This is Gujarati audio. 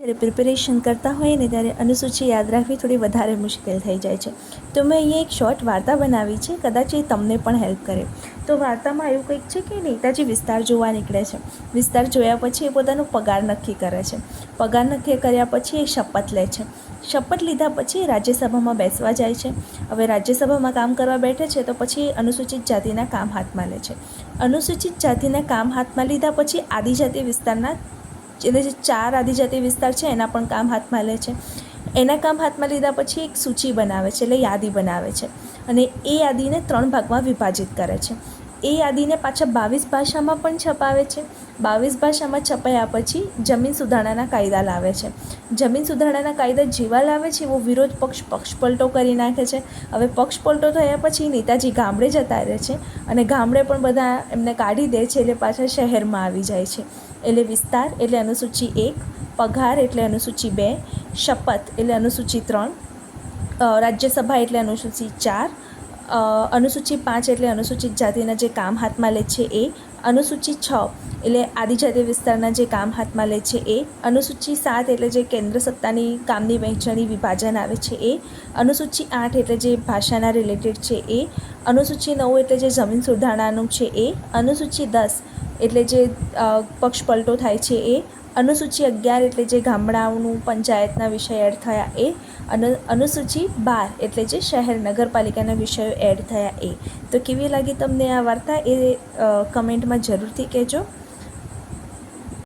જ્યારે પ્રિપેરેશન કરતા હોઈએ ને ત્યારે અનુસૂચિ યાદ રાખવી થોડી વધારે મુશ્કેલ થઈ જાય છે. તો મેં અહીંયા એક શોર્ટ વાર્તા બનાવી છે, કદાચ એ તમને પણ હેલ્પ કરે. તો વાર્તામાં એવું કંઈક છે કે નેતાજી વિસ્તાર જોવા નીકળે છે. વિસ્તાર જોયા પછી એ પોતાનો પગાર નક્કી કરે છે. પગાર નક્કી કર્યા પછી એ શપથ લે છે. શપથ લીધા પછી રાજ્યસભામાં બેસવા જાય છે. હવે રાજ્યસભામાં કામ કરવા બેઠે છે તો પછી અનુસૂચિત જાતિના કામ હાથમાં લે છે. અનુસૂચિત જાતિના કામ હાથમાં લીધા પછી આદિજાતિ વિસ્તારના એટલે જે 4 આદિજાતિ વિસ્તાર છે એના પણ કામ હાથમાં લે છે. એના કામ હાથમાં લીધા પછી એક સૂચિ બનાવે છે, એટલે યાદી બનાવે છે, અને એ યાદીને 3 ભાગમાં વિભાજિત કરે છે. એ યાદીને પાછા 22 ભાષામાં પણ છપાવે છે. 22 ભાષામાં છપાયા પછી જમીન સુધારણાના કાયદા લાવે છે. જમીન સુધારણાના કાયદા જેવા લાવે છે એવો વિરોધ પક્ષ પક્ષપલટો કરી નાખે છે. હવે પક્ષપલટો થયા પછી નેતાજી ગામડે જતા રહે છે, અને ગામડે પણ બધા એમને કાઢી દે છે, એટલે પાછા શહેરમાં આવી જાય છે. એટલે વિસ્તાર એટલે અનુસૂચિ 1, પગાર એટલે અનુસૂચિ 2, શપથ એટલે અનુસૂચિ 3, રાજ્યસભા એટલે અનુસૂચિ 4, અનુસૂચિ 5 એટલે અનુસૂચિત જાતિના જે કામ હાથમાં લે છે એ, અનુસૂચિ 6 એટલે આદિજાતિ વિસ્તારના જે કામ હાથમાં લે છે એ, અનુસૂચિ 7 એટલે જે કેન્દ્ર સત્તાની કામની વહેંચણી વિભાજન આવે છે એ, અનુસૂચિ 8 એટલે જે ભાષાના રિલેટેડ છે એ, અનુસૂચિ 9 એટલે જે જમીન સુધારણાનું છે એ, અનુસૂચિ 10 એટલે જે પક્ષપલટો થાય છે એ, અનુસૂચિ 11 એટલે જે ગામડાઓનું પંચાયતના વિષય એડ થયા એ, અને અનુસૂચિ 12 એટલે જે શહેર નગરપાલિકાના વિષયો એડ થયા એ. તો કેવી લાગી તમને આ વાર્તા એ કમેન્ટમાં જરૂરથી કહેજો.